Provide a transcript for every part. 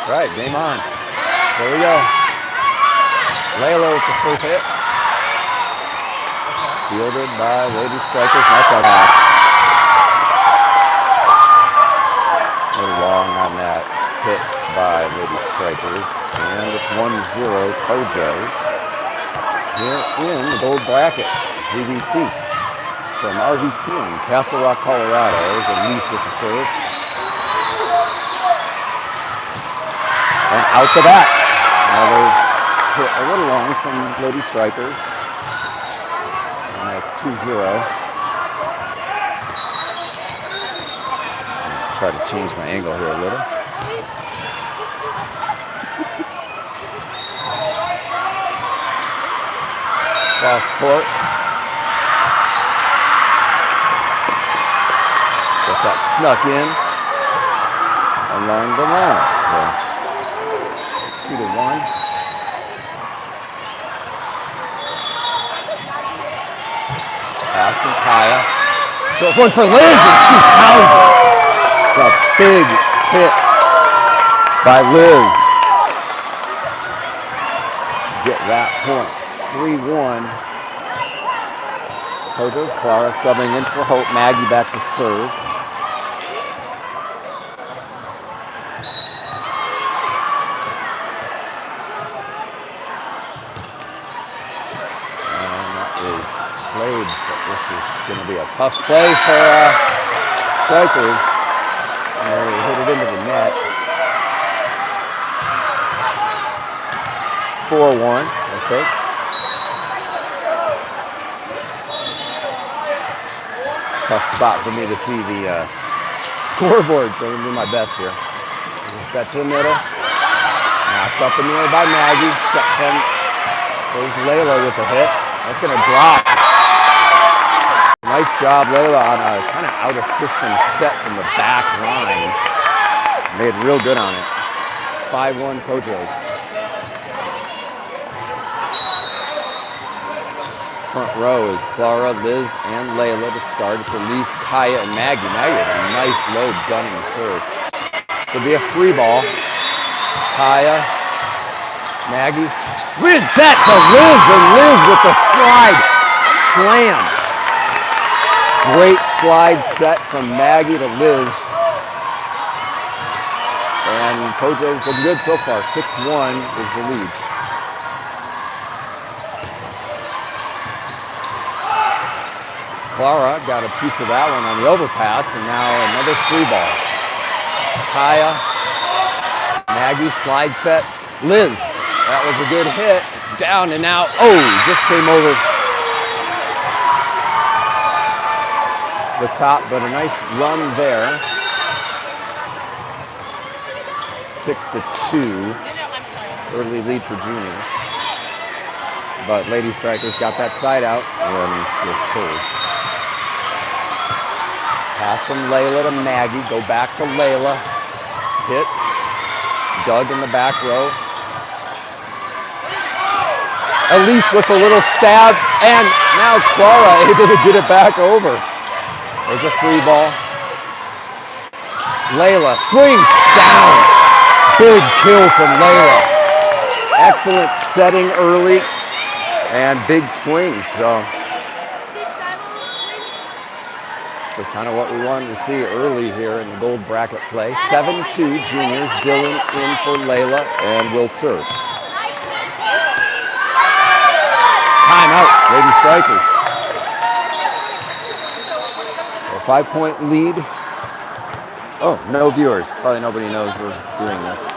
Right, game on. There we go. Layla with the first hit. Fielded by Lady Strikers. That's our back. A little long on that hit by Lady Strikers. And it's 1-0 Polsgrove. Here in the gold bracket, ZBT from RVC in Castle Rock, Colorado. There's Elise with the serve. And out the back. Now they hit a little long from Lady Strikers. And it's 2-0. Try to change my angle here a little. Cross court. Guess that snuck in along the line. So it's 2-1. Pass from Kaya. Short one for Liz, and she pounds it. It's a big hit by Liz. Get that point. 3-1. Polsgrove's Clara subbing in for Hope. Maggie back to serve. And that is played, but this is going to be a tough play for Strikers. And they hit it into the net. 4-1, I think. Tough spot for me to see the scoreboard, so I'm going to do my best here. Set to the middle. Knocked up in the air by Maggie. Set from, there's Layla with a hit. That's going to drop. Nice job, Layla, on a kind of out of system set from the back line. Made real good on it. 5-1 Polsgrove. Front row is Clara, Liz, and Layla to start. It's Elise, Kaya, and Maggie. Maggie with a nice low gunning serve. So it'll be a free ball. Kaya, Maggie, spin set to Liz, and Liz with the slide slam. Great slide set from Maggie to Liz. And Polsgrove's looking good so far. 6-1 is the lead. Clara got a piece of that one on the overpass, and now another free ball. Kaya, Maggie, slide set. Liz, that was a good hit. It's down and now, just came over the top, but a nice run there. 6-2, early lead for juniors. But Lady Strikers got that side out and will serve. Pass from Layla to Maggie. Go back to Layla. Hits. Doug in the back row. Elise with a little stab. And now Clara able to get it back over. There's a free ball. Layla swings down. Big kill from Layla. Excellent setting early. And big swings. So just kind of what we wanted to see early here in the gold bracket play. 7-2 juniors. Dylan in for Layla and will serve. Timeout, Lady Strikers. A 5-point lead. Oh, no viewers. Probably nobody knows we're doing this.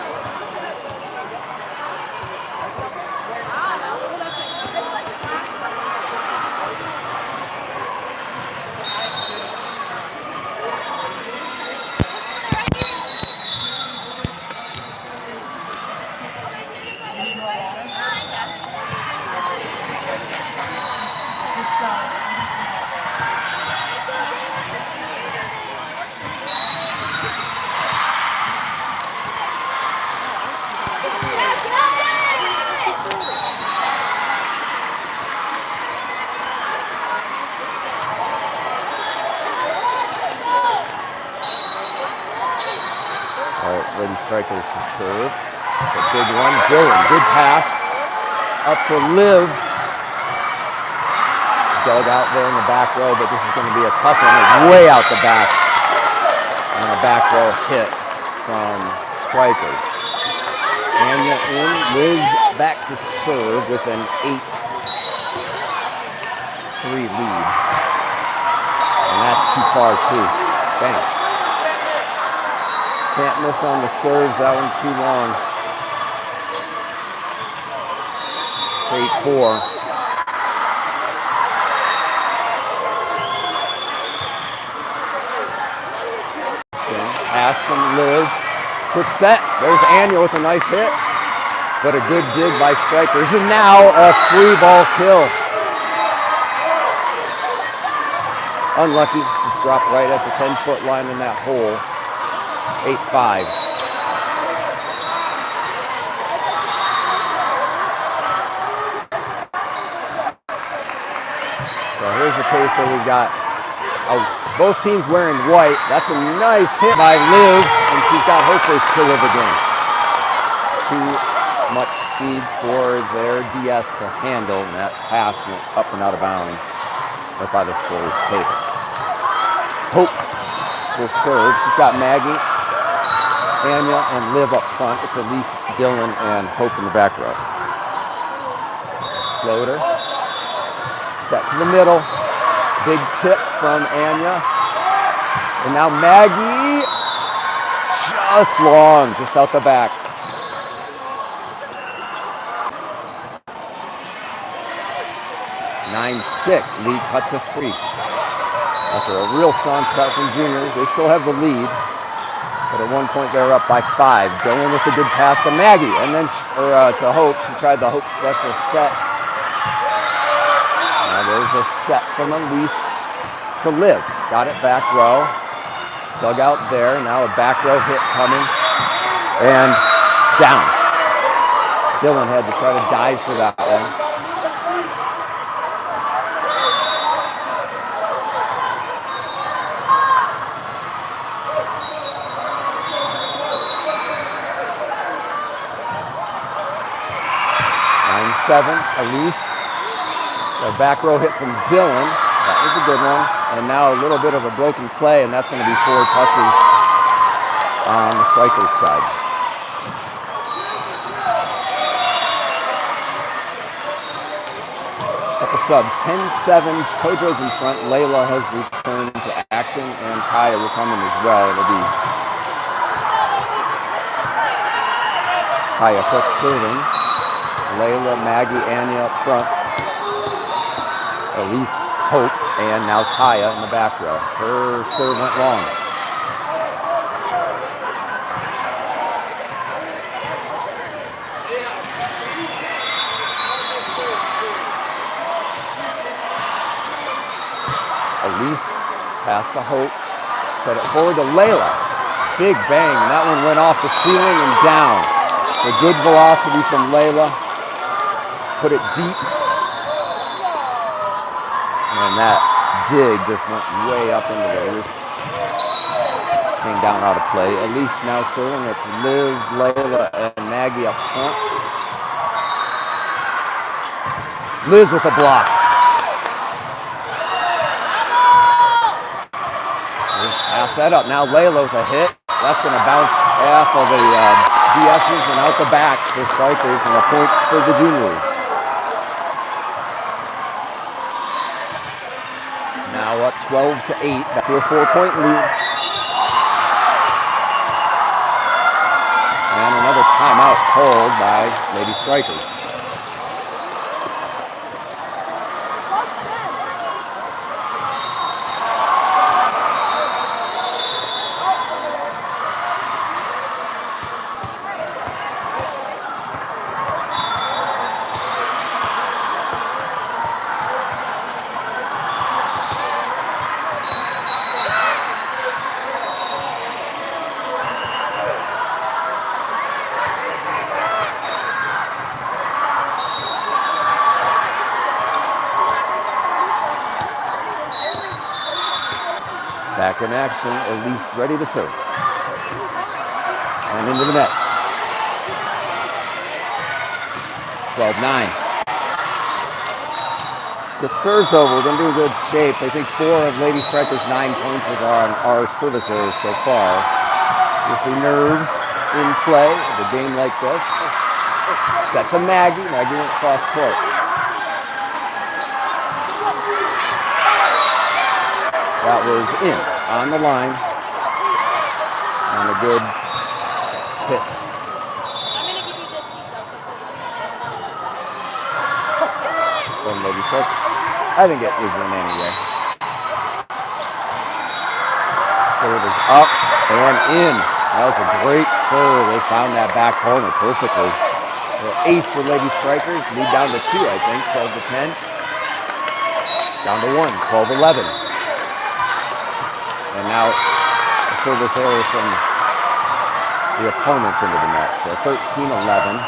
Strikers to serve. It's a big one. Dylan, good pass. Up for Liv. Dug out there in the back row, but this is going to be a tough one. It's way out the back. And a back row hit from Strikers. Anya in. Liz back to serve with an 8-3 lead. And that's too far, too. Thanks. Can't miss on the serves. That one too long. It's 8-4. Pass from Liv. Quick set. There's Anya with a nice hit. But a good dig by Strikers. And now a free ball kill. Unlucky. Just dropped right at the 10-foot line in that hole. 8-5. So here's a case where we've got both teams wearing white. That's a nice hit by Liv, and she's got her first kill of the game. Too much speed for their DS to handle, and that pass went up and out of bounds right by the scorer's table. Hope will serve. She's got Maggie, Anya, and Liv up front. It's Elise, Dylan, and Hope in the back row. Floater. Set to the middle. Big tip from Anya. And now Maggie, just long, just out the back. (9-6), lead cut to 3. After a real strong start from juniors, they still have the lead. But at one point, they're up by 5. Dylan with a good pass to Maggie, and then to Hope. She tried the Hope special set. Now there's a set from Elise to Liv. Got it back row. Dug out there. Now a back row hit coming. And down. Dylan had to try to dive for that one. (9-7). Elise. A back row hit from Dylan. That was a good one. And now a little bit of a broken play, and that's going to be 4 touches on the Strikers side. Couple subs. 10-7. Kojo's in front. Layla has returned to action, and Kaya will come in as well. It'll be Kaya Cook serving. Layla, Maggie, Anya up front. Elise, Hope, and now Kaya in the back row. Her serve went long. Elise pass to Hope. Set it forward to Layla. Big bang, and that one went off the ceiling and down. A good velocity from Layla. Put it deep. And that dig just went way up into the roof. Came down out of play. Elise now serving. It's Liz, Layla, and Maggie up front. Liz with a block. Just pass that up. Now Layla with a hit. That's going to bounce off of the DS's and out the back for Strikers, and a point for the juniors. Now up 12-8, back to a 4-point lead. And another timeout called by Lady Strikers. Back in action, Elise ready to serve. And and into the net. 12-9. Good serves over. We're going to do a good shape. I think 4 of Lady Strikers' 9 points are on our service errors so far. You see nerves in play of a game like this. Set to Maggie. Maggie went cross court. That was in, on the line. And a good hit. I'm going to give you this seat, though. From Lady Strikers. I think it was in anyway. Serve is up and in. That was a great serve. They found that back corner perfectly. So ace for Lady Strikers. Lead down to 2, I think. 12-10. Down to 1. 12-11. And now a service error from the opponents into the net. So 13-11.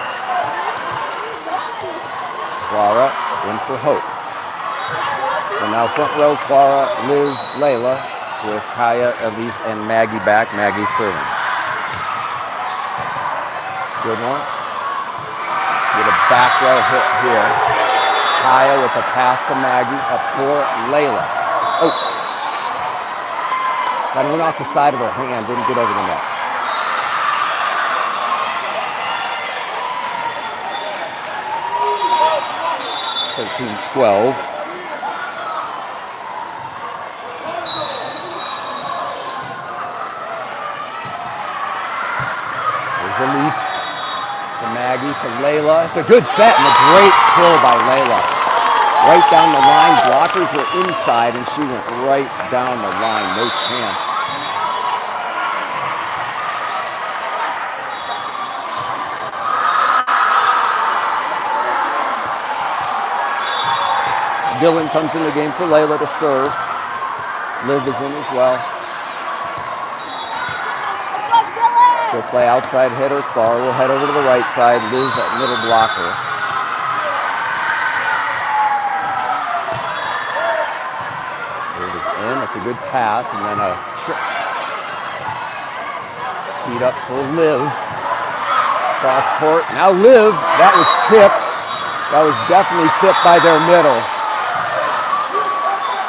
Clara in for Hope. So now front row, Clara, Liz, Layla, with Kaya, Elise, and Maggie back. Maggie's serving. Good one. Get a back row hit here. Kaya with a pass to Maggie, up for Layla. Oh. That went off the side of her hand, didn't get over the net. (13-12). Elise to Maggie to Layla. It's a good set and a great kill by Layla. Right down the line. Blockers were inside and she went right down the line. No chance. Dylan comes in the game for Layla to serve. Liv is in as well. She'll play outside hitter. Clara will head over to the right side. Liz at middle blocker. Serve is in. It's a good pass. And then a trip. Teed up for Liv. Cross court. Now Liv. That was tipped. That was definitely tipped by their middle.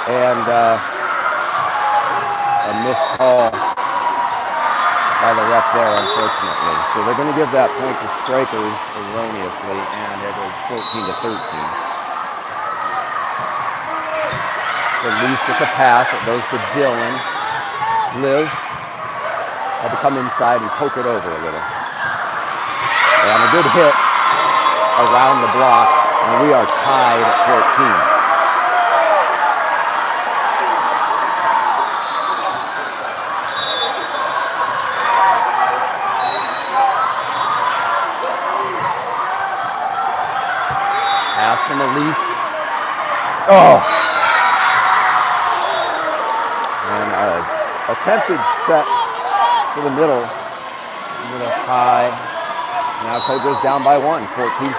And a missed call by the ref there, unfortunately. So they're going to give that point to Strikers erroneously, and it is 14-13. So Lise with the pass, it goes to Dylan. Liv had to come inside and poke it over a little. And a good hit around the block, and we are tied at 14. Pass from Elise. Oh! And attempted set to the middle. Middle high. Now Code goes down by 1, 14-15.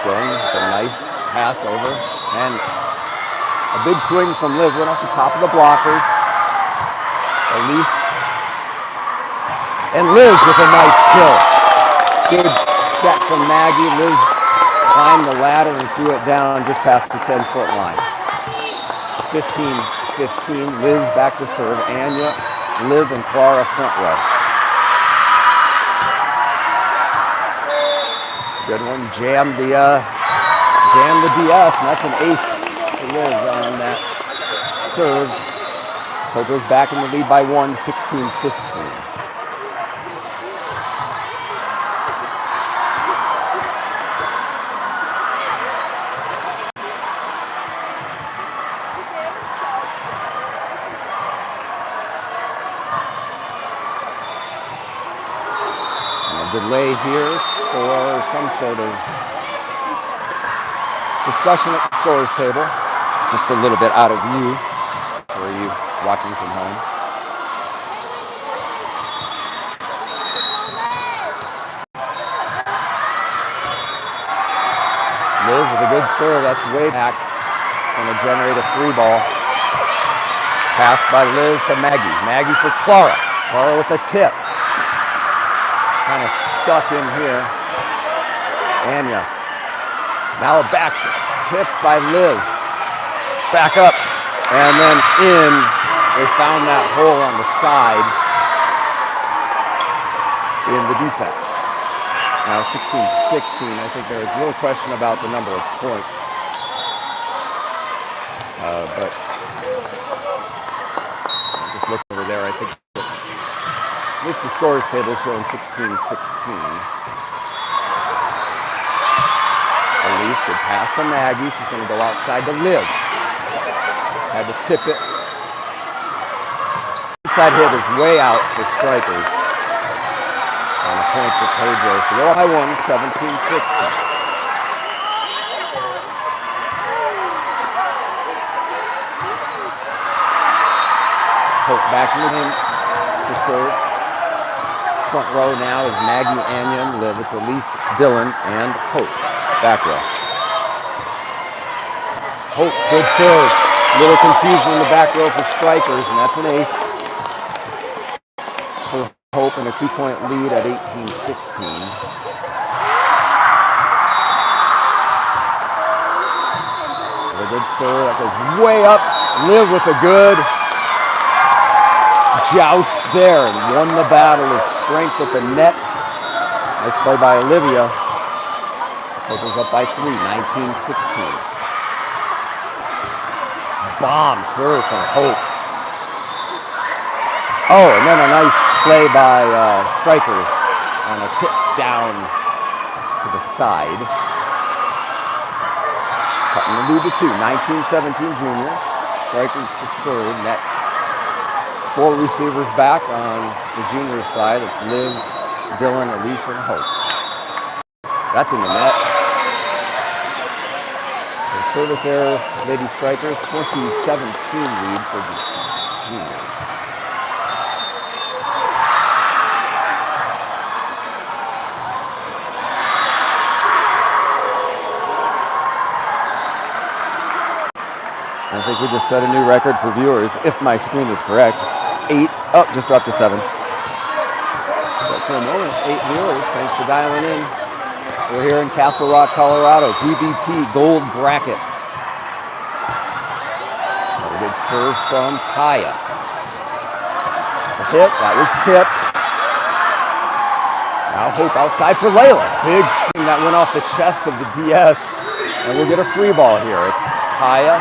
Going with a nice pass over. And a big swing from Liv went off the top of the blockers. Elise. And Liz with a nice kill. Good set from Maggie. Liz climbed the ladder and threw it down just past the 10-foot line. 15-15. Liz back to serve. Anya, Liv, and Clara front row. Good one. Jam the DS, and that's an ace for Liz on that serve. Kojo's back in the lead by 1, 16-15. Delay here for some sort of discussion at the scorer's table. Just a little bit out of view for you watching from home. Liz with a good serve. That's way back. It's going to generate a 3 ball. Pass by Liz to Maggie. Maggie for Clara. Clara with a tip. Kind of stuck in here. Anya. Now a back tip by Liz. Back up. And then in. They found that hole on the side in the defense. Now 16-16. I think there was a little question about the number of points. But just look over there. I think at least the scores table showing 16-16. Elise, good pass to Maggie. She's going to go outside to Liv. Had to tip it. Inside hit is way out for Strikers. And a point for Pedro. So they're high one, 17-16. Hope back in the game to serve. Front row now is Maggie, Anya, and Liv. It's Elise, Dylan, and Hope. Back row. Hope, good serve. Little confusion in the back row for Strikers, and that's an ace for Hope, and a 2-point lead at 18-16. A good serve that goes way up. Liv with a good joust there and won the battle of strength at the net. Nice play by Olivia. Hope is up by 3, 19-16. Bomb serve from Hope. Oh, and then a nice play by Strikers on a tip down to the side. Cutting the lead to 2, 19-17 juniors. Strikers to serve next. 4 receivers back on the junior side. It's Liv, Dylan, Elise, and Hope. That's in the net. The service error, Lady Strikers, 2017 lead for the juniors. I think we just set a new record for viewers, if my screen is correct. 8, oh, just dropped to 7. But for a moment, 8 viewers, thanks for dialing in. We're here in Castle Rock, Colorado, ZBT Gold Bracket. Another good serve from Kaya. A hit, that was tipped. Now Hope outside for Layla. Big swing that went off the chest of the DS. And we'll get a free ball here. It's Kaya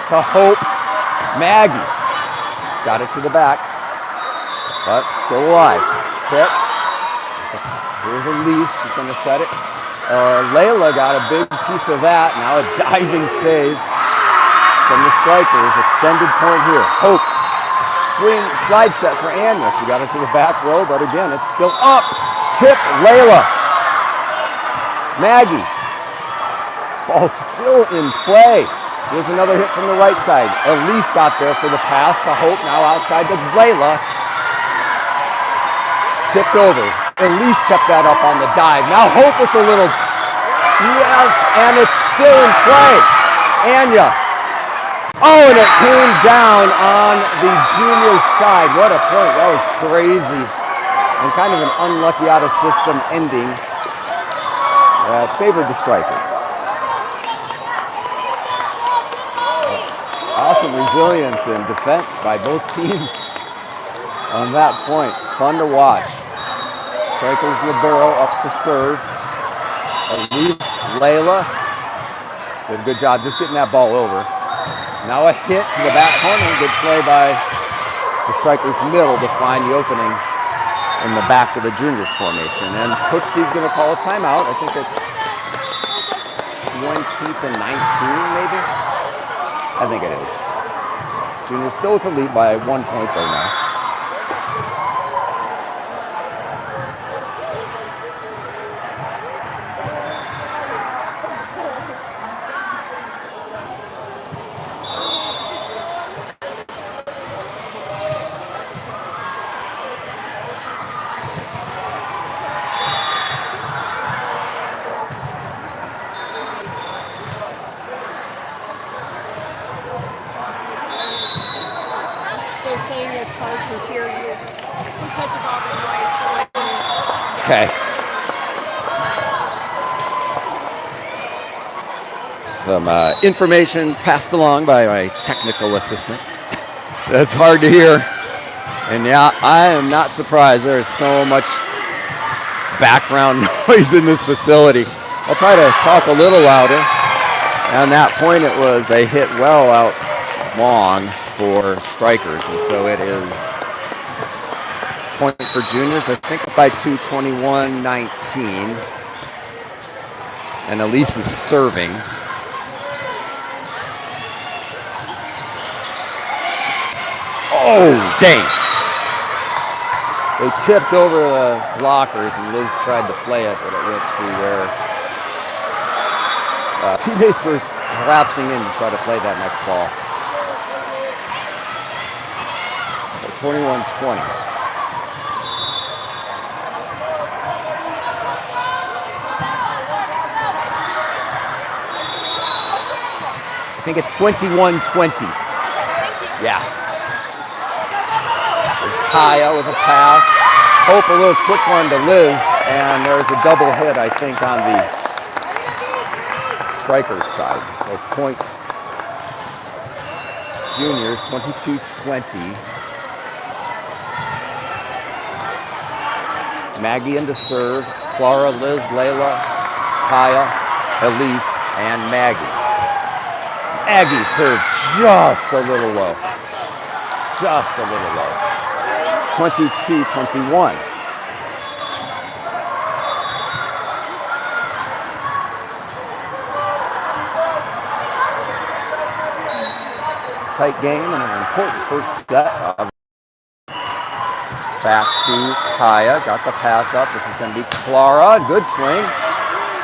to Hope. Maggie got it to the back, but still alive. Tip. Here's Elise. She's going to set it. Layla got a big piece of that. Now a diving save from the Strikers. Extended point here. Hope. Swing, slide set for Anya. She got it to the back row, but again, it's still up. Tip. Layla. Maggie. Ball still in play. Here's another hit from the right side. Elise got there for the pass to Hope. Now outside to Layla. Tipped over. Elise kept that up on the dive. Now Hope with a little, yes, and it's still in play. Anya. Oh, and it came down on the junior side. What a point. That was crazy. And kind of an unlucky out of system ending that favored the Strikers. Awesome resilience and defense by both teams on that point. Fun to watch. Strikers libero up to serve. Elise, Layla did a good job just getting that ball over. Now a hit to the back corner. Good play by the Strikers middle to find the opening in the back of the juniors formation. And Coach Steve's going to call a timeout. I think it's 20-19 maybe. I think it is. Juniors still with the lead by 1 point though now. hard to hear you because of all the noise. So when you, Okay. Some information passed along by my technical assistant. That's hard to hear. And yeah, I am not surprised. There is so much background noise in this facility. I'll try to talk a little louder. On that point, it was a hit well out long for strikers. And so it is point for juniors, I think by 2:21-19. And Elise is serving. Oh, dang. They tipped over the blockers, and Liz tried to play it, but it went to where teammates were collapsing in to try to play that next ball. So 21-20. I think it's 21-20. Yeah. There's Kaya with a pass. Hope a little quick one to Liz, and there's a double hit, I think, on the strikers side. So point juniors, 22-20. Maggie into serve. It's Clara, Liz, Layla, Kaya, Elise, and Maggie. Maggie served just a little low. Just a little low. 22-21. Tight game and an important first set. Back to Kaya. Got the pass up. This is going to be Clara. Good swing.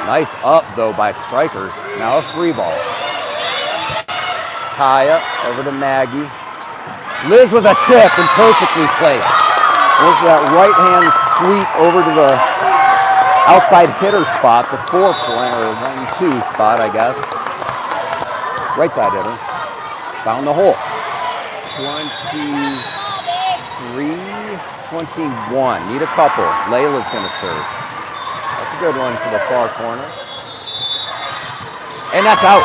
Nice up, though, by strikers. Now a free ball. Kaya over to Maggie. Liz with a tip and perfectly placed. Went for that right-hand sweep over to the outside hitter spot, the 4-point or 1-2 spot, I guess. Right side hitter. Found the hole. 23-21. Need a couple. Layla's going to serve. That's a good one to the far corner. And that's out.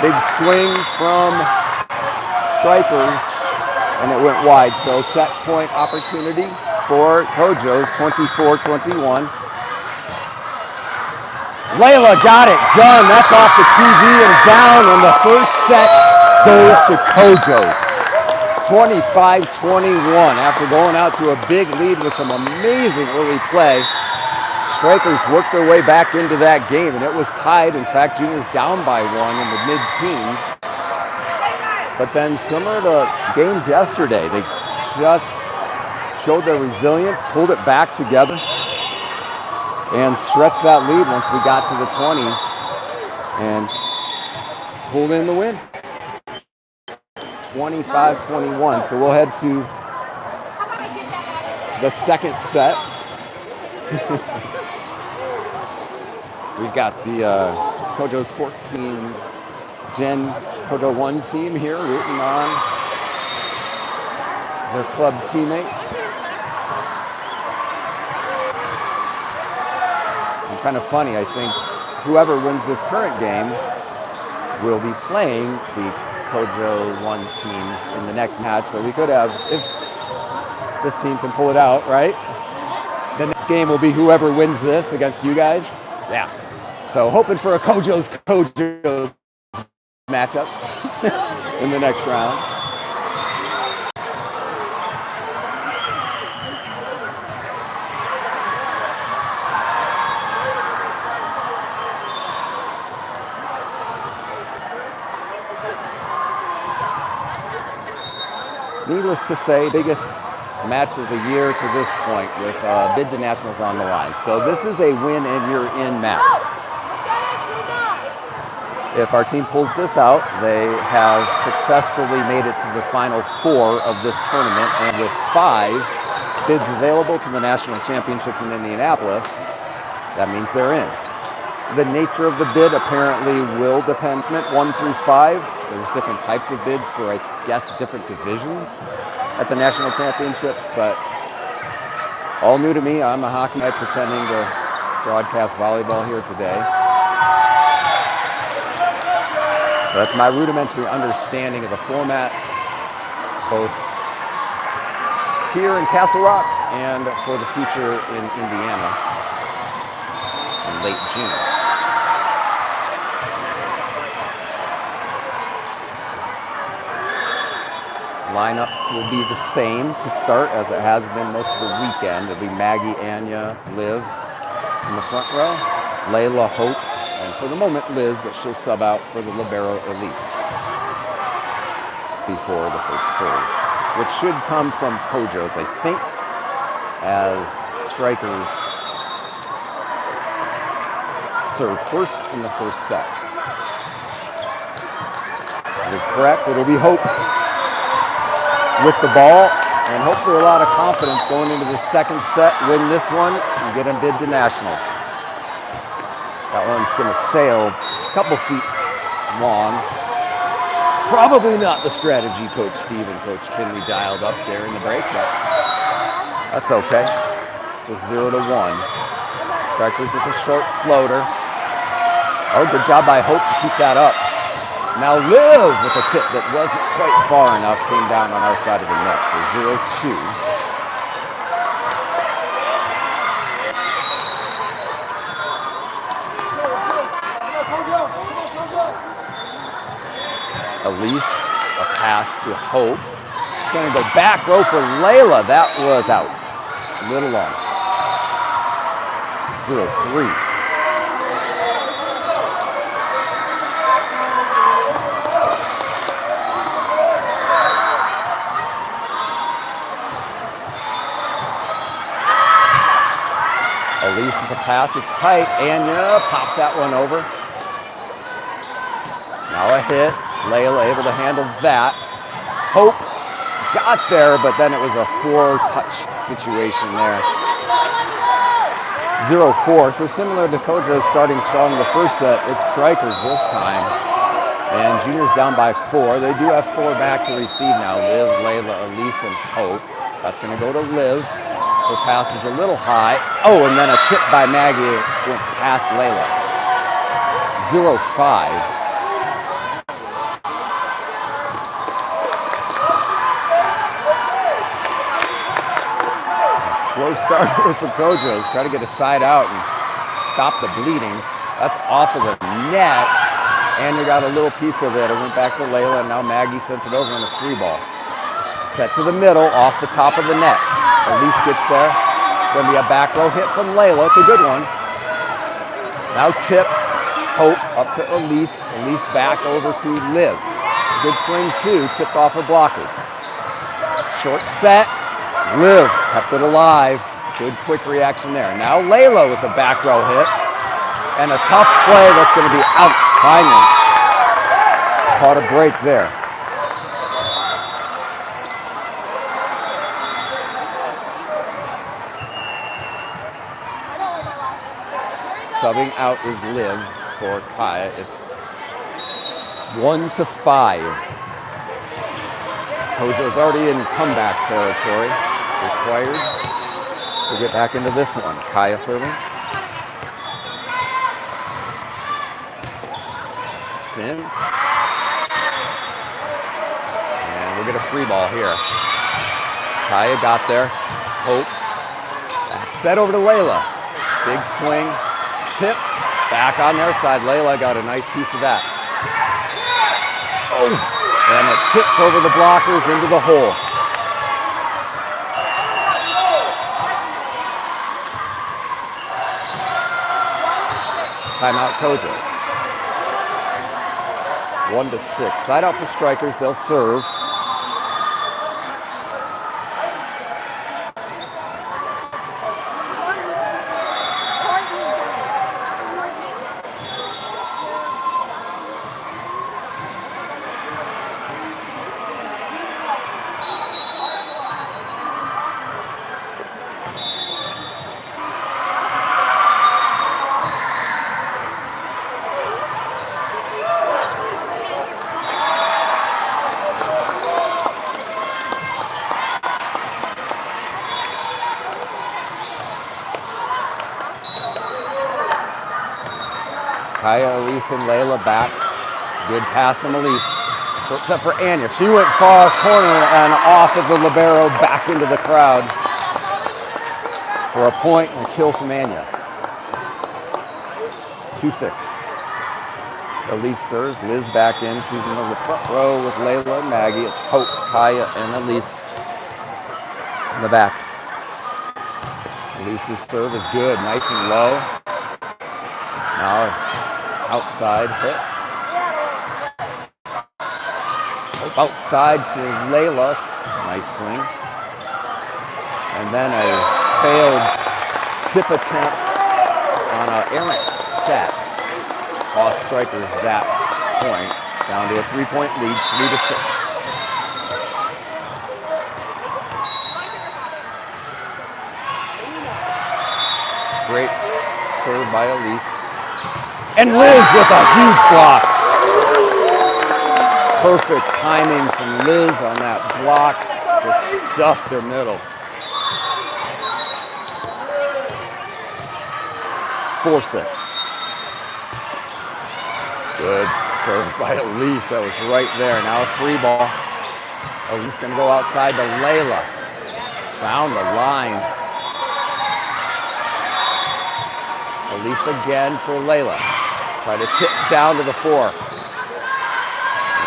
Big swing from strikers, and it went wide. So set point opportunity for Kojo's, 24-21. Layla got it done. That's off the TV and down, and the first set goes to Kojo's. 25-21. After going out to a big lead with some amazing early play, strikers worked their way back into that game, and it was tied. In fact, juniors down by one in the mid-teens. But then, similar to games yesterday, they just showed their resilience, pulled it back together, and stretched that lead once we got to the 20s and pulled in the win. 25-21. So we'll head to the second set. We've got the Kojo's 14 Gen Kojo 1 team here rooting on their club teammates. And kind of funny, I think whoever wins this current game will be playing the Kojo 1's team in the next match. So we could have, if this team can pull it out, right? The next game will be whoever wins this against you guys. Yeah. So hoping for a Kojo's matchup in the next round. Needless to say, biggest match of the year to this point with bid to nationals on the line. So this is a win and you're in match. If our team pulls this out, they have successfully made it to the final 4 of this tournament, and with 5 bids available to the national championships in Indianapolis, that means they're in. The nature of the bid apparently will depend. 1 through 5. There's different types of bids for, I guess, different divisions at the national championships, but all new to me. I'm a hockey guy pretending to broadcast volleyball here today. So that's my rudimentary understanding of the format, both here in Castle Rock and for the future in Indiana in late June. Lineup will be the same to start as it has been most of the weekend. It'll be Maggie, Anya, Liv in the front row, Layla, Hope, and for the moment Liz, but she'll sub out for the libero Elise before the first serve, which should come from Kojo's, I think, as strikers serve first in the first set. That is correct. It'll be Hope with the ball, and hopefully a lot of confidence going into the second set, win this one, and get a bid to nationals. That one's going to sail a couple feet long. Probably not the strategy Coach Steve and Coach Kinley dialed up there in the break, but that's okay. It's just 0-1. Strikers with a short floater. Oh, good job by Hope to keep that up. Now Liv with a tip that wasn't quite far enough, came down on our side of the net, so 0-2. Elise, a pass to Hope. She's going to go back row for Layla. That was out. A little long. 0-3. Elise with a pass, it's tight. Anya popped that one over. Now a hit. Layla able to handle that. Hope got there, but then it was a 4-touch situation there. 0-4, so similar to Kojo starting strong in the first set, it's strikers this time. And Junior's down by 4. They do have 4 back to receive now. Liv, Layla, Elise, and Hope. That's going to go to Liv. Her pass is a little high. Oh, and then a tip by Maggie went past Layla. 0-5. Slow start for Kojo's. Try to get a side out and stop the bleeding. That's off of the net. And you got a little piece of it. It went back to Layla, and now Maggie sent it over in a free ball. Set to the middle, off the top of the net. Elise gets there. Going to be a back row hit from Layla. It's a good one. Now tipped. Hope up to Elise. Elise back over to Liv. It's a good swing too. Tipped off her blockers. Short set. Liv kept it alive. Good quick reaction there. Now Layla with a back row hit. And a tough play that's going to be out finally. Caught a break there. Subbing out is Liv for Kaya. It's 1-5. Kojo's already in comeback territory. Required to get back into this one. Kaya serving. It's in. And we'll get a free ball here. Kaya got there. Hope. Back set over to Layla. Big swing. Tipped. Back on their side. Layla got a nice piece of that. Oh! And it tipped over the blockers into the hole. Timeout Kojo. 1-6. Side out for strikers. They'll serve. Kaya, Elise, and Layla back. Good pass from Elise. Short set for Anya. She went far corner and off of the libero back into the crowd for a point and a kill from Anya. 2-6. Elise serves. Liz back in. She's in the front row with Layla and Maggie. It's Hope, Kaya, and Elise in the back. Elise's serve is good. Nice and low. Now outside hit. Hope outside to Layla. Nice swing. And then a failed tip attempt on an errant set. Cost Strikers that point. Down to a 3-point lead, 3-6. Great serve by Elise. And Liz with a huge block. Perfect timing from Liz on that block. Just stuffed her middle. 4-6. Good serve by Elise. That was right there. Now a free ball. Elise going to go outside to Layla. Found the line. Elise again for Layla. Try to tip down to the 4. And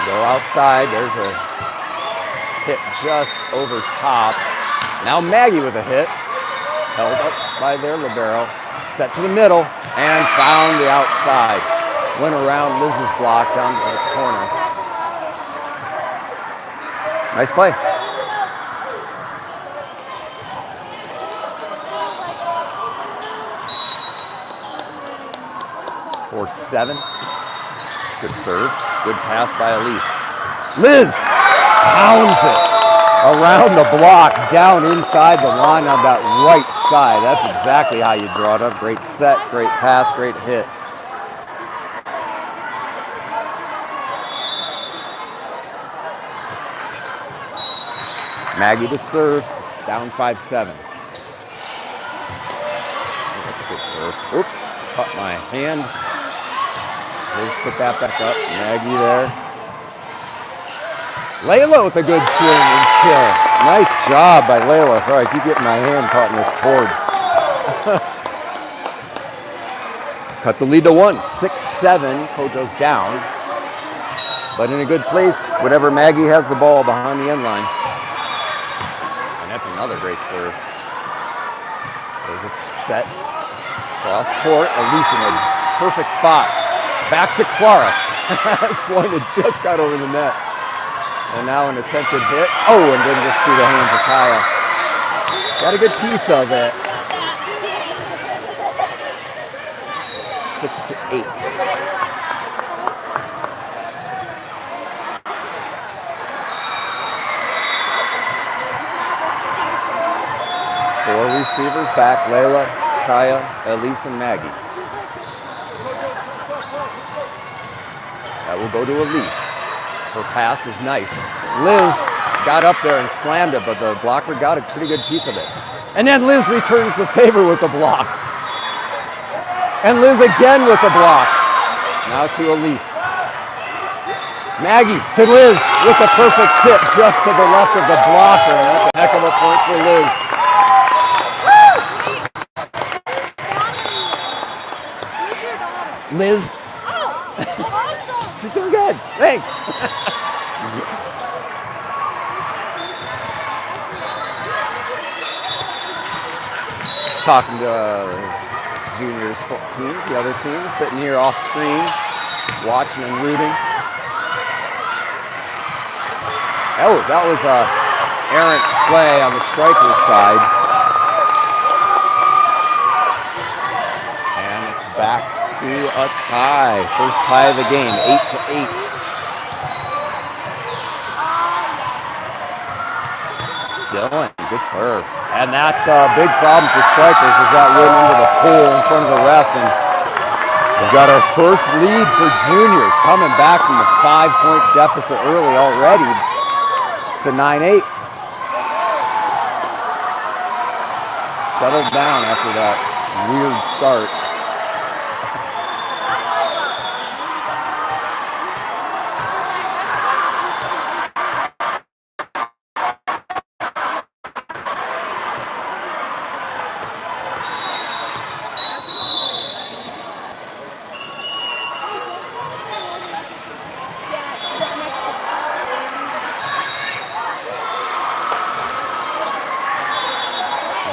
go outside. There's a hit just over top. Now Maggie with a hit. Held up by their libero. Set to the middle and found the outside. Went around Liz's block down to the corner. Nice play. For 7. Good serve. Good pass by Elise. Liz pounds it around the block, down inside the line on that right side. That's exactly how you draw it up. Great set, great pass, great hit. Maggie to serve, down 5-7. That's a good serve. Oops, caught my hand. Liz put that back up. Maggie there. Layla with a good swing and kill. Nice job by Layla. Sorry, I keep getting my hand caught in this cord. Cut the lead to 1. 6-7. Kojo's down. But in a good place whenever Maggie has the ball behind the end line. And that's another great serve. There's a set. Cross court. Elise in a perfect spot. Back to Clara. That's one that just got over the net. And now an attempted hit. Oh, and then just through the hands of Kaya. Got a good piece of it. 6-8. Four receivers back. Layla, Kaya, Elise, and Maggie. That will go to Elise. Her pass is nice. Liz got up there and slammed it, but the blocker got a pretty good piece of it. And then Liz returns the favor with the block. And Liz again with the block. Now to Elise. Maggie to Liz with a perfect tip just to the left of the blocker. And that's a heck of a point for Liz. Who's your daughter? Liz. Oh, awesome. She's doing good. Thanks. Just talking to juniors teams, the other teams, sitting here off screen, watching and rooting. Oh, that was a errant play on the striker's side. And it's back to a tie. First tie of the game, 8-8. Dylan, good serve. And that's a big problem for strikers, is that went into the pool in front of the ref. And we've got our first lead for juniors, coming back from a 5-point deficit early already to 9-8. Settled down after that weird start.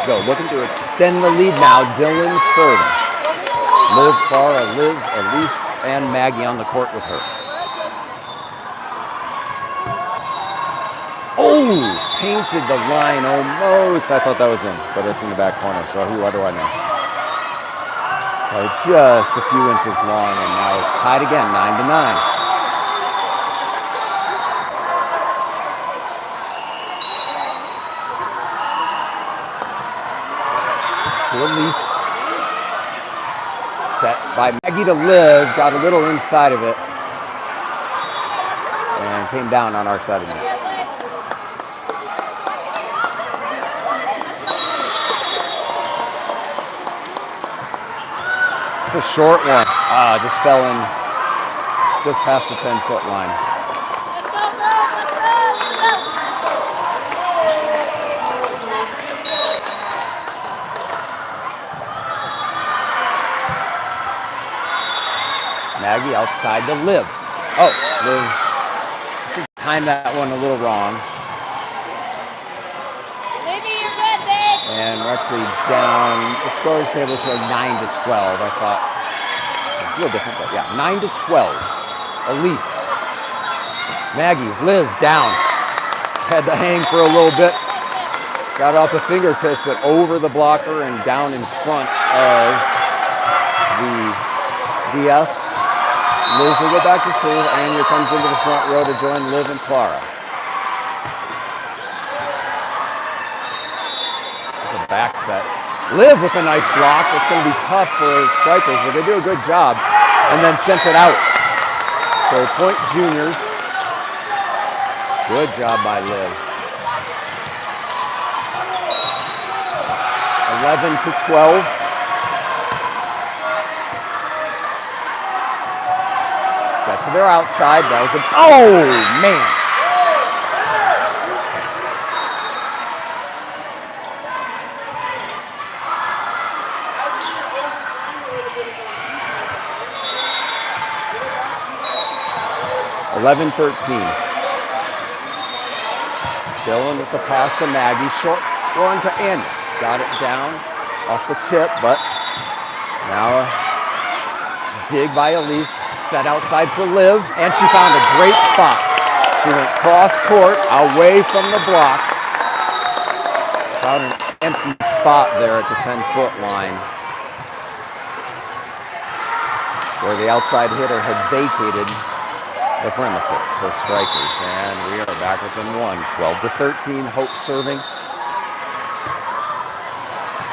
go. Looking to extend the lead now. Dylan serving. Liv, Clara, Liz, Elise, and Maggie on the court with her. Oh, painted the line almost. I thought that was in, but it's in the back corner, so what do I know? Just a few inches long, and now tied again, 9-9. To Elise. Set by Maggie to Liv, got a little inside of it, and came down on our side of it. It's a short one. Just fell in just past the 10-foot line. Maggie outside to Liv. Oh, Liv timed that one a little wrong. And we're actually down, the scores table showed 9-12. I thought it was a little different, but yeah, 9-12. Elise, Maggie, Liz down. Had to hang for a little bit. Got off the fingertips, but over the blocker and down in front of the DS. Liz will go back to serve. Anya comes into the front row to join Liv and Clara. Back set. Liv with a nice block. It's going to be tough for strikers, but they do a good job. And then sent it out. So point juniors. Good job by Liv. 11-12. Set to their outside. That was oh man. (11-13). Dylan with the pass to Maggie. Short one to Anya. Got it down off the tip, but now a dig by Elise. Set outside for Liv, and she found a great spot. She went cross court, away from the block. Found an empty spot there at the 10-foot line, where the outside hitter had vacated the premises for strikers, and we are back within one. 12-13. Hope serving.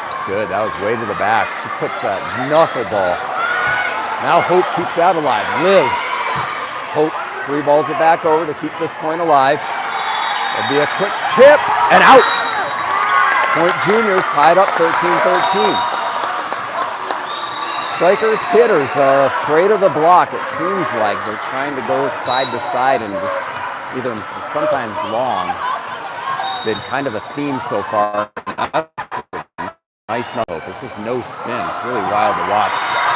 That's good. That was way to the back. She puts that knuckleball. Now Hope keeps that alive. Liv. Hope free balls it back over to keep this point alive. It'll be a quick tip and out. Point juniors tied up 13-13. Strikers, hitters are afraid of the block. It seems like they're trying to go side to side and just either sometimes long. Been kind of a theme so far. Nice no. It's just no spin. It's really wild to watch.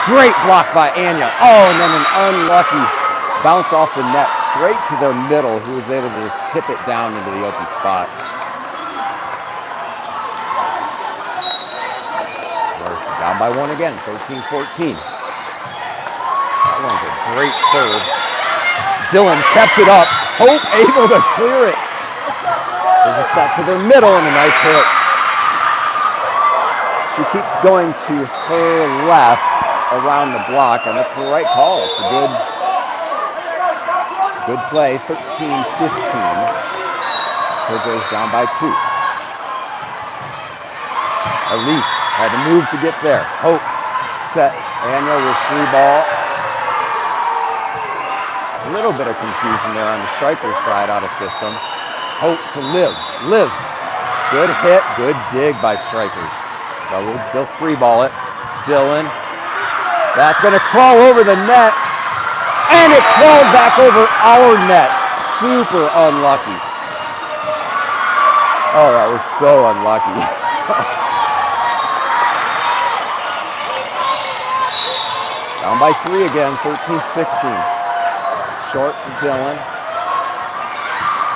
Great block by Anya. Oh, and then an unlucky bounce off the net straight to the middle, who was able to just tip it down into the open spot. Down by one again, 13-14. That one's a great serve. Dylan kept it up. Hope able to clear it. There's a set to the middle and a nice hit. She keeps going to her left around the block, and it's the right call. It's a good play, 13-15. Here goes down by two. Elise had to move to get there. Hope set. Anya with free ball. A little bit of confusion there on the striker's side out of system. Hope to Liv. Liv. Good hit, good dig by strikers. But they'll free ball it. Dylan. That's going to crawl over the net. And it crawled back over our net. Super unlucky. Oh, that was so unlucky. Down by three again, 13-16. Short to Dylan.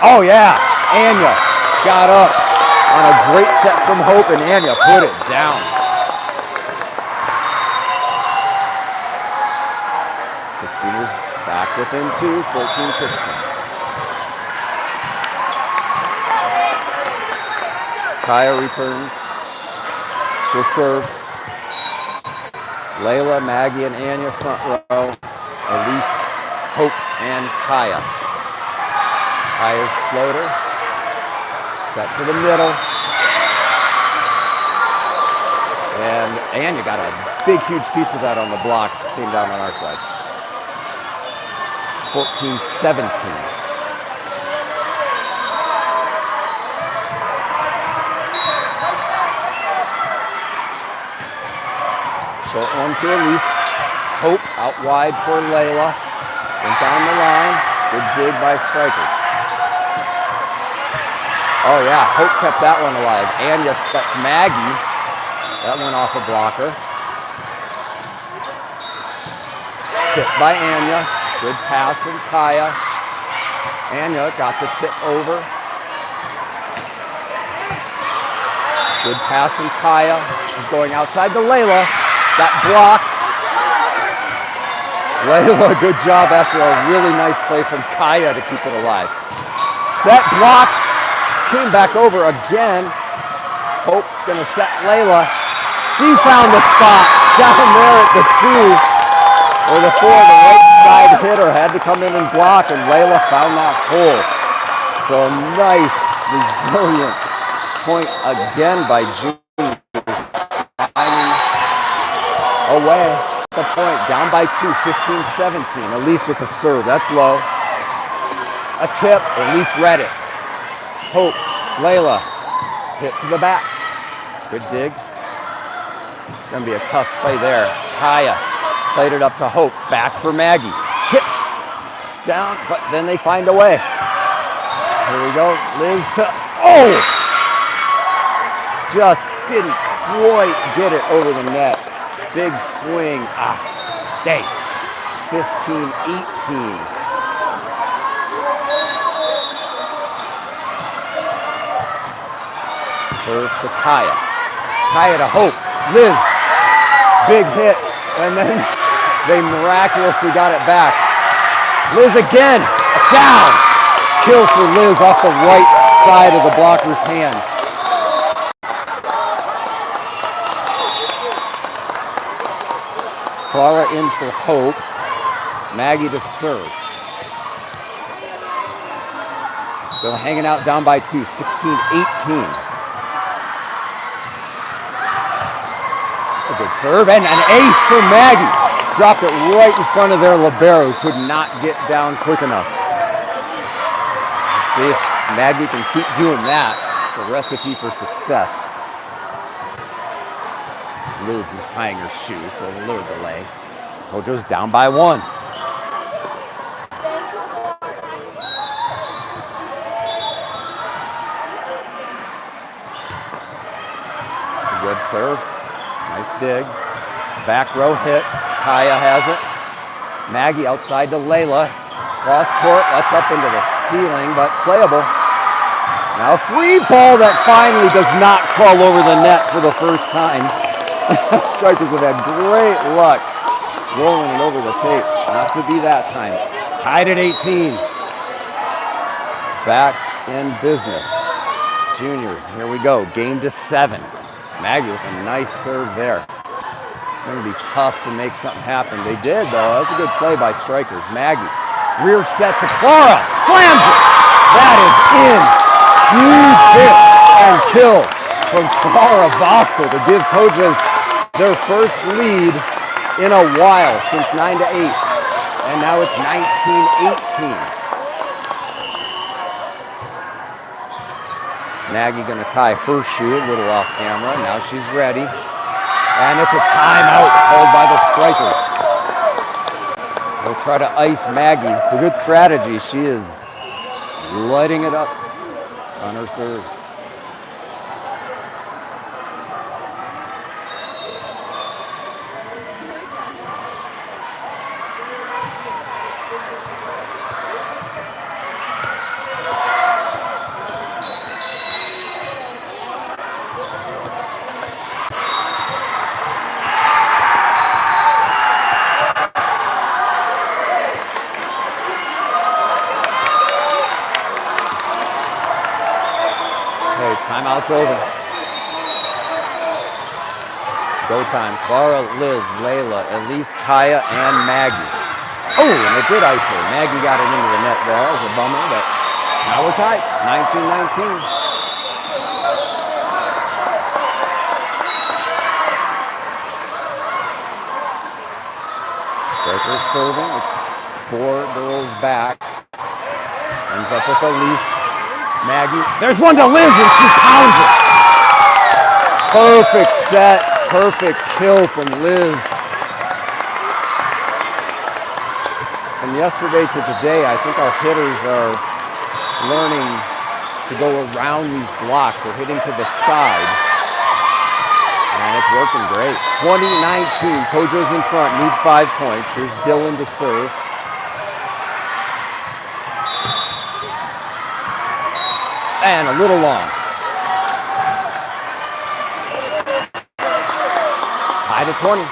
Oh yeah, Anya got up. on a great set from Hope, and Anya put it down. It's juniors back within 2, 14-16. Kaya returns. She'll serve. Layla, Maggie, and Anya front row. Elise, Hope, and Kaya. Kaya's floater. Set to the middle. And Anya got a big, huge piece of that on the block. Just came down on our side. 14-17. Short one to Elise. Hope out wide for Layla. Went down the line. Good dig by strikers. Oh yeah, Hope kept that one alive. Anya sets Maggie. That went off a blocker. Tip by Anya. Good pass from Kaya. Anya got the tip over. Good pass from Kaya. She's going outside to Layla. Got blocked. Layla, good job after a really nice play from Kaya to keep it alive. Set blocked. Came back over again. Hope's gonna set Layla. She found the spot down there at the 2 or the 4. The right side hitter had to come in and block, and Layla found that hole. So nice, resilient point again by juniors. Away. The point, down by 2, 15-17. Elise with a serve, that's low. A tip, Elise read it. Hope, Layla, hit to the back. Good dig. Gonna be a tough play there. Kaya played it up to Hope, back for Maggie. Tipped down, but then they find a way. Here we go, Liz to, oh! Just didn't quite get it over the net. Big swing, dang. 15-18. Serve to Kaya. Kaya to Hope. Liz, big hit, and then they miraculously got it back. Liz again, down. Kill for Liz off the right side of the blocker's hands. Clara in for Hope. Maggie to serve. Still hanging out down by 2, 16-18. That's a good serve, and an ace for Maggie. Dropped it right in front of their libero, who could not get down quick enough. Let's see if Maggie can keep doing that. It's a recipe for success. Liz is tying her shoe, so a little delay. Kojo's down by 1. It's a good serve. Nice dig. Back row hit. Kaya has it. Maggie outside to Layla. Cross court, lets up into the ceiling, but playable. Now a free ball that finally does not crawl over the net for the first time. Strikers have had great luck rolling it over the tape. Not to be that time. Tied at 18. Back in business. Juniors, here we go. Game to 7. Maggie with a nice serve there. It's going to be tough to make something happen. They did, though. That's a good play by strikers. Maggie, rear set to Clara. Slams it. That is in. Huge hit and kill from Clara Bosco to give Kojas their first lead in a while, since 9-8. And now it's 19-18. Maggie gonna tie her shoe a little off camera. Now she's ready. And it's a timeout called by the strikers. They'll try to ice Maggie. It's a good strategy. She is lighting it up on her serves. Timeout's over. Go time. Clara, Liz, Layla, Elise, Kaya, and Maggie. Oh, and it did ice her. Maggie got it into the net there. That was a bummer, but now we're tied. 19-19. Strikers serving. It's 4 girls back. Ends up with Elise. Maggie. There's one to Liz, and she pounds it. Perfect set. Perfect kill from Liz. From yesterday to today, I think our hitters are learning to go around these blocks. They're hitting to the side. And it's working great. 20-19. Pojo's in front. Need 5 points. Here's Dylan to serve. And a little long. Tied at 20.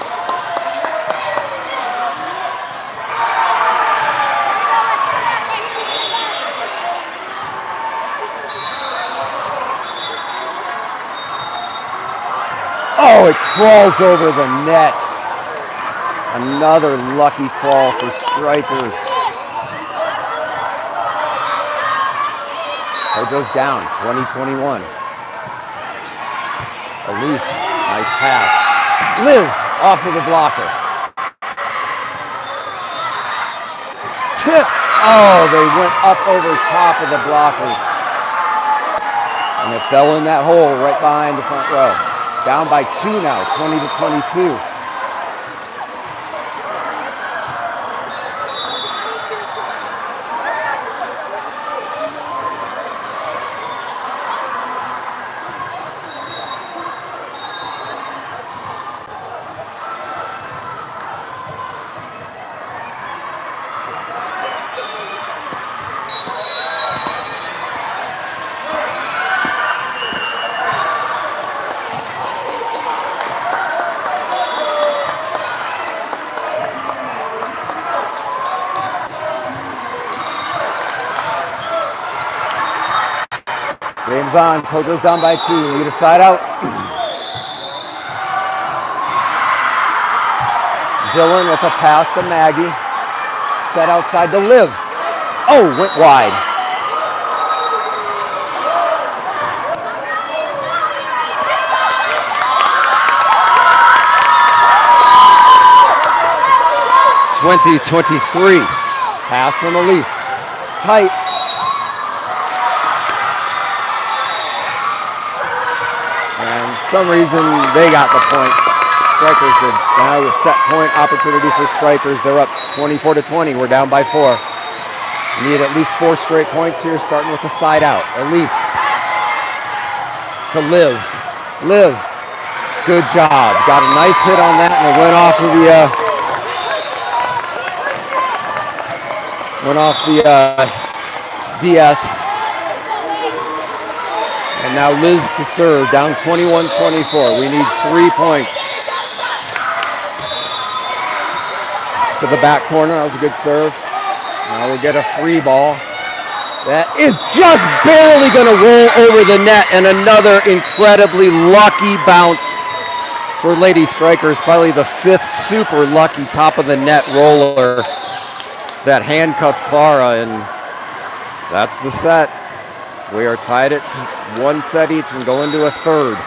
Oh, it crawls over the net. Another lucky crawl for Strikers. Pojo's down, 20-21. Elise, nice pass. Liz, off of the blocker. Tipped. Oh, they went up over top of the blockers. And it fell in that hole right behind the front row. Down by 2 now, 20-22. Game's on. Pojo's down by 2. Need a side out. Dylan with a pass to Maggie. Set outside to Liv. Oh, went wide. (20-23). Pass from Elise. It's tight. And for some reason, they got the point. Strikers did. Now a set point opportunity for Strikers. They're up 24-20. We're down by 4. Need at least 4 straight points here, starting with the side out. Elise to Liv. Liv, good job. Got a nice hit on that, and it went off of the DS. And now Liz to serve, down 21-24. We need 3 points. It's to the back corner. That was a good serve. Now we'll get a free ball. That is just barely going to roll over the net, and another incredibly lucky bounce for Lady Strikers. Probably the 5th super lucky top of the net roller that handcuffed Clara, and that's the set. We are tied at 1 set each and go into a 3rd.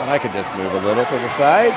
And I could just move a little to the side.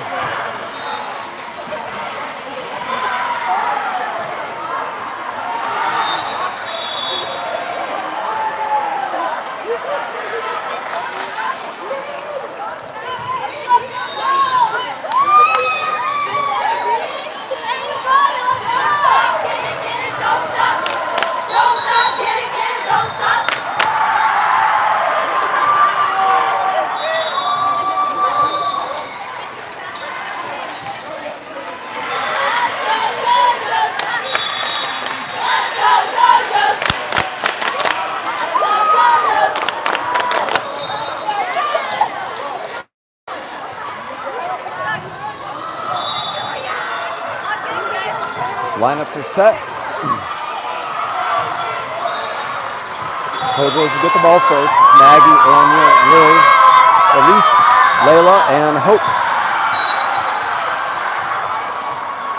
Lineups are set. Polsgrove will get the ball first. It's Maggie, Anya, Liz, Elise, Layla, and Hope.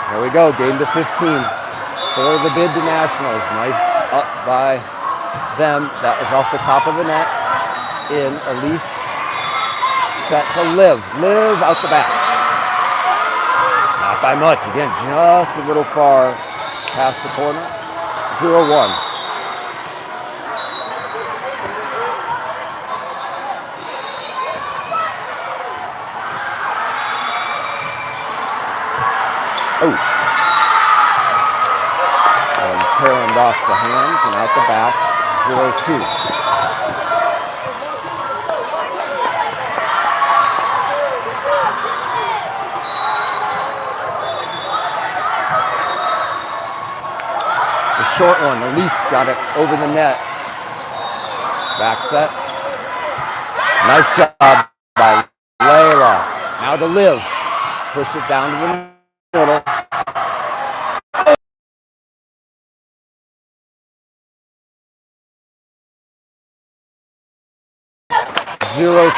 There we go, game to 15 for the bid to Nationals. Nice up by them. That was off the top of the net. In Elise, set to Liv. Liv out the back. Not by much. Again, just a little far past the corner. 0-1. Oh. And parent off the hands and out the back. 0-2. Short one, Elise got it over the net. Back set. Nice job by Layla. Now to Liv. Push it down to the middle. Zero.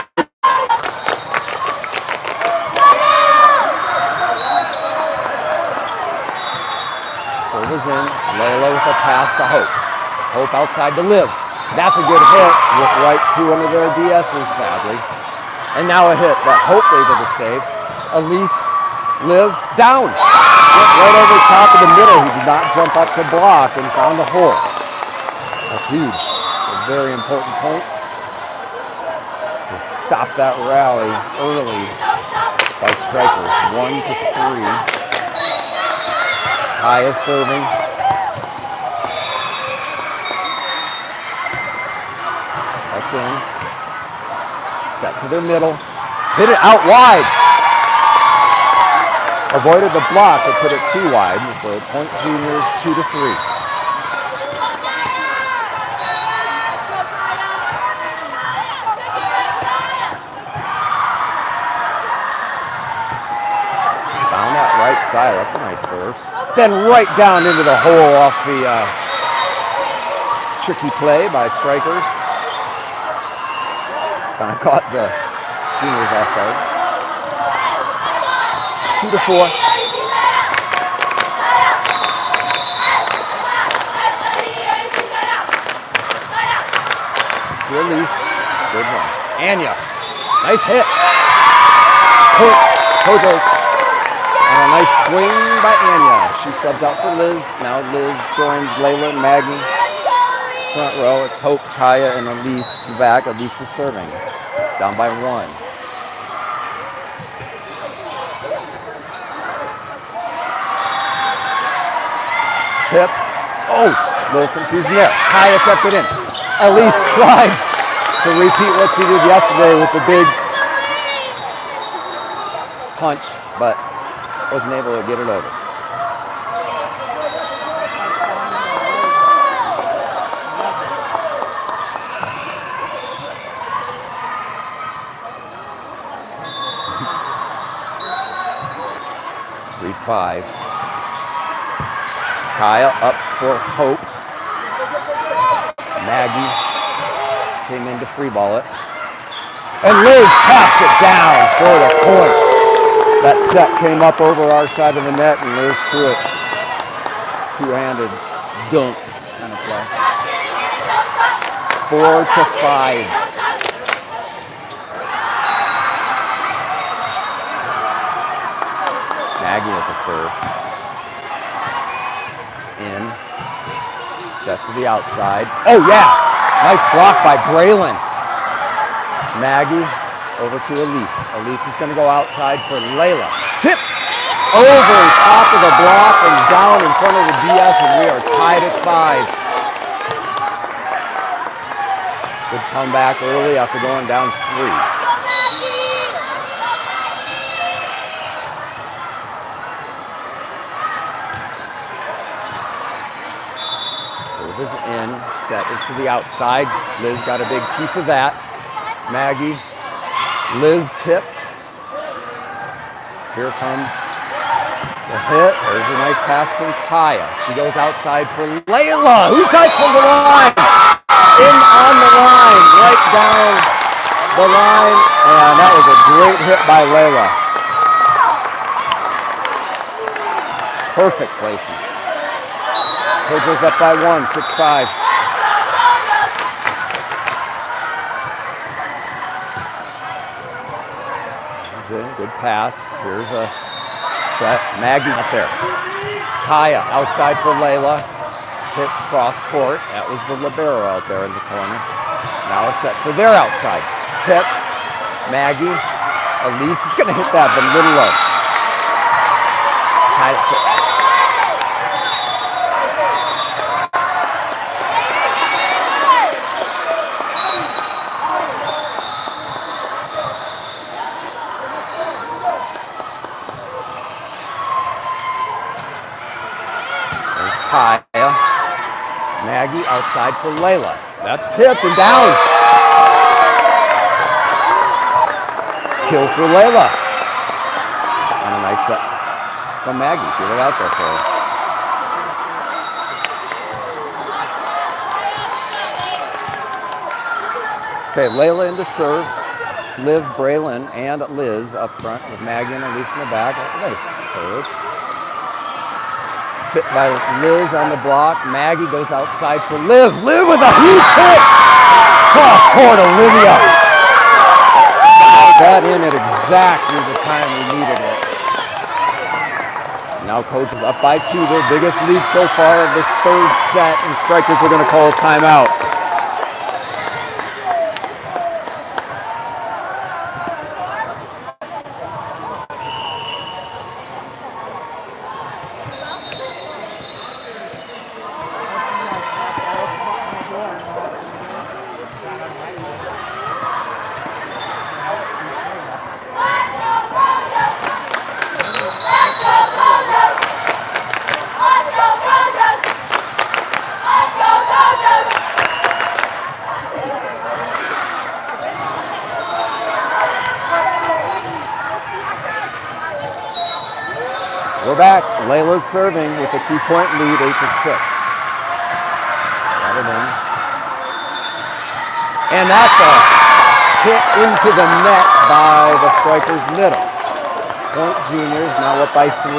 Serve is in. Layla with a pass to Hope. Hope outside to Liv. That's a good hit. Looked right to one of their DSs, sadly. And now a hit that Hope able to save. Elise, Liv, down. Went right over top of the middle. He did not jump up to block and found a hole. That's huge. It's a very important point. To stop that rally early by strikers. 1-3. High is serving. That's in. Set to their middle. Hit it out wide. Avoided the block, but put it too wide. So point juniors 2-3. Found that right side. That's a nice serve. Then right down into the hole off the tricky play by strikers. Kind of caught the juniors off guard. 2-4. Release. Good one. Anya. Nice hit. Polsgrove. And a nice swing by Anya. She subs out for Liz. Now Liz joins Layla and Maggie. Front row, it's Hope, Kaya, and Elise in the back. Elise is serving. Down by 1. Tip. Oh, a little confusion there. Kaya kept it in. Elise tried to repeat what she did yesterday with the big punch, but wasn't able to get it over. 5. Kaya up for Hope. Maggie came in to free ball it. And Liz taps it down for the point. That set came up over our side of the net and Liz threw it. Two-handed dunk kind of play. 4-5. Maggie with the serve. In. Set to the outside. Oh yeah! Nice block by Braylon. Maggie over to Elise. Elise is going to go outside for Layla. Tipped over top of the block and down in front of the DS, and we are tied at 5. Good comeback early after going down 3. Serve is in. Set is to the outside. Liz got a big piece of that. Maggie. Liz tipped. Here comes the hit. There's a nice pass from Kaya. She goes outside for Layla, who cuts from the line. In on the line, right down the line. And that was a great hit by Layla. Perfect placement. Pedro's up by 1, 6-5. Good pass. Here's a set. Maggie up there. Kaya outside for Layla. Hits cross court. That was the libero out there in the corner. Now a set for their outside. Tipped. Maggie. Elise is going to hit that, but a little low. Tied at 6. Kaya. Maggie outside for Layla. That's tipped and down. Kill for Layla. And a nice set from Maggie. Get it out there for her. Okay, Layla into serve. It's Liv, Braylon, and Liz up front with Maggie and Elise in the back. That's a nice serve. Tip by Liz on the block. Maggie goes outside for Liv. Liv with a huge hit. Cross court, Olivia. That in at exactly the time we needed it. Now Coach is up by 2. Their biggest lead so far of this 3rd set, and Strikers are going to call a timeout. We're back. Layla's serving with a 2-point lead, 8-6. Got it in. And that's a hit into the net by the Strikers middle. Point Juniors now up by 3, 9-6.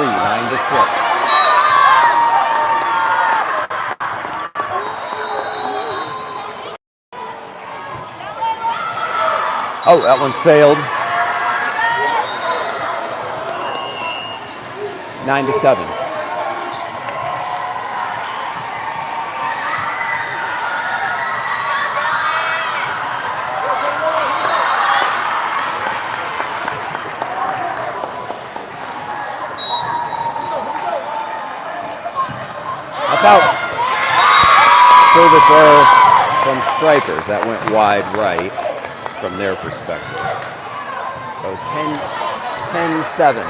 Oh, that one sailed. 9-7. That's out. Service error from Strikers. That went wide right from their perspective. So 10-7.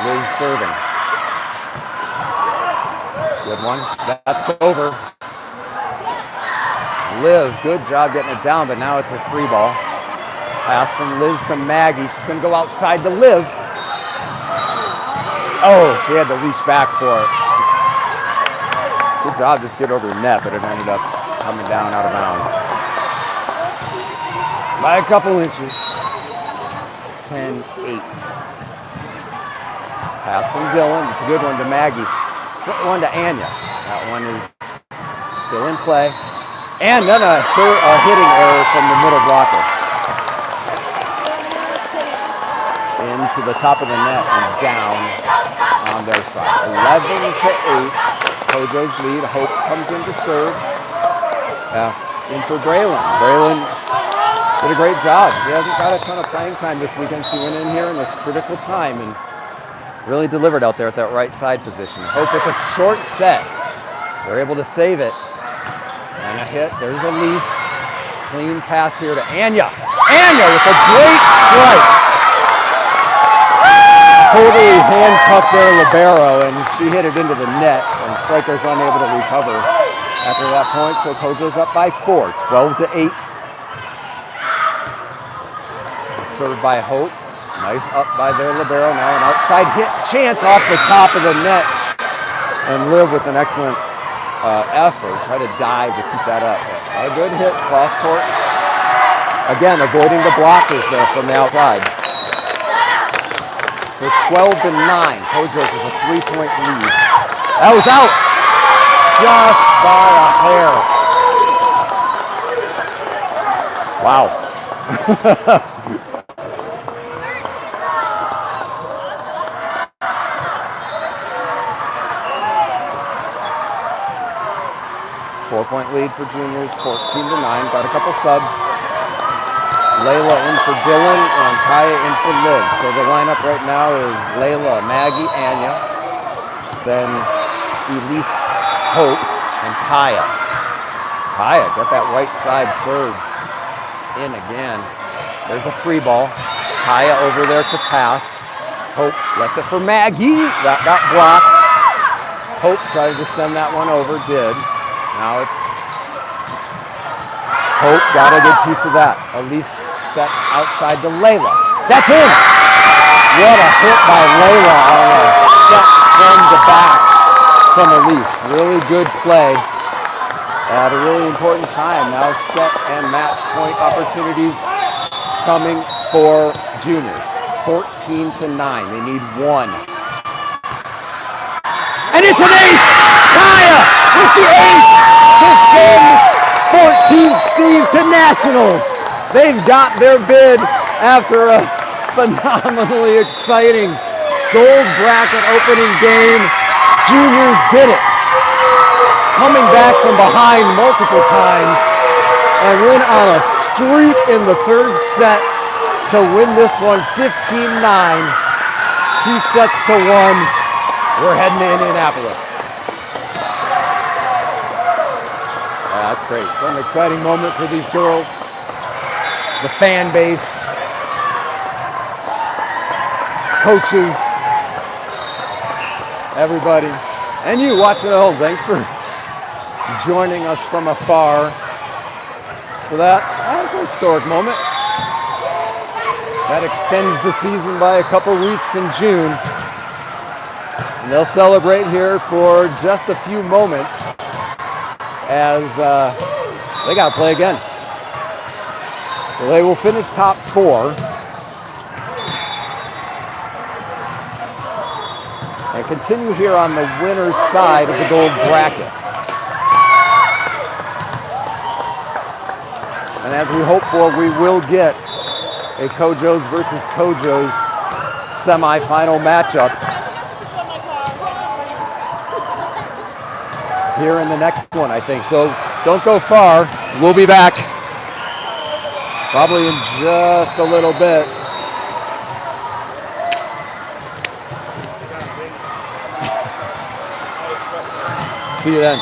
Liz serving. Good one. That's over. Liv, good job getting it down, but now it's a free ball. Pass from Liz to Maggie. She's going to go outside to Liv. Oh, she had to reach back for it. Good job just get over the net, but it ended up coming down out of bounds. By a couple inches. 10-8. Pass from Dylan. It's a good one to Maggie. Short one to Anya. That one is still in play. And then a hitting error from the middle blocker. Into the top of the net and down on their side. 11-8. Kojo's lead. Hope comes in to serve. In for Braylon. Braylon did a great job. She hasn't got a ton of playing time this weekend. She went in here in this critical time and really delivered out there at that right side position. Hope with a short set. They're able to save it. And a hit. There's Elise. Clean pass here to Anya. Anya with a great strike. Totally handcuffed their libero, and she hit it into the net, and striker's unable to recover after that point. So Kojo's up by 4, 12-8. Served by Hope. Nice up by their libero. Now an outside hit chance off the top of the net, and Liv with an excellent effort. Try to dive to keep that up. A good hit cross court. Again, avoiding the blockers there from the outside. So 12-9. Kojo's with a 3-point lead. That was out just by a hair. Wow. 4-point lead for juniors, 14-9. Got a couple subs. Layla in for Dylan and Kaya in for Liv. So the lineup right now is Layla, Maggie, Anya, then Elise, Hope, and Kaya. Kaya got that right side serve in again. There's a free ball. Kaya over there to pass. Hope left it for Maggie. That got blocked. Hope tried to send that one over, did. Now it's Hope got a good piece of that. Elise sets outside to Layla. That's in! What a hit by Layla on a set from the back from Elise. Really good play at a really important time. Now set and match point opportunities coming for juniors. 14-9. They need one. And it's an ace! Kaya with the ace to send 14th Steve to nationals. They've got their bid after a phenomenally exciting gold bracket opening game. Juniors did it. Coming back from behind multiple times and went on a streak in the third set to win this one 15-9. 2 sets to 1. We're heading to Indianapolis. That's great. What an exciting moment for these girls. The fan base, coaches, everybody, and you watching at home. Thanks for joining us from afar for that. That's a historic moment. That extends the season by a couple weeks in June. And they'll celebrate here for just a few moments as they got to play again. So they will finish top 4. And continue here on the winner's side of the gold bracket. And as we hope for, we will get a Kojo's versus Kojo's semifinal matchup here in the next one, I think. So don't go far. We'll be back probably in just a little bit. See you then.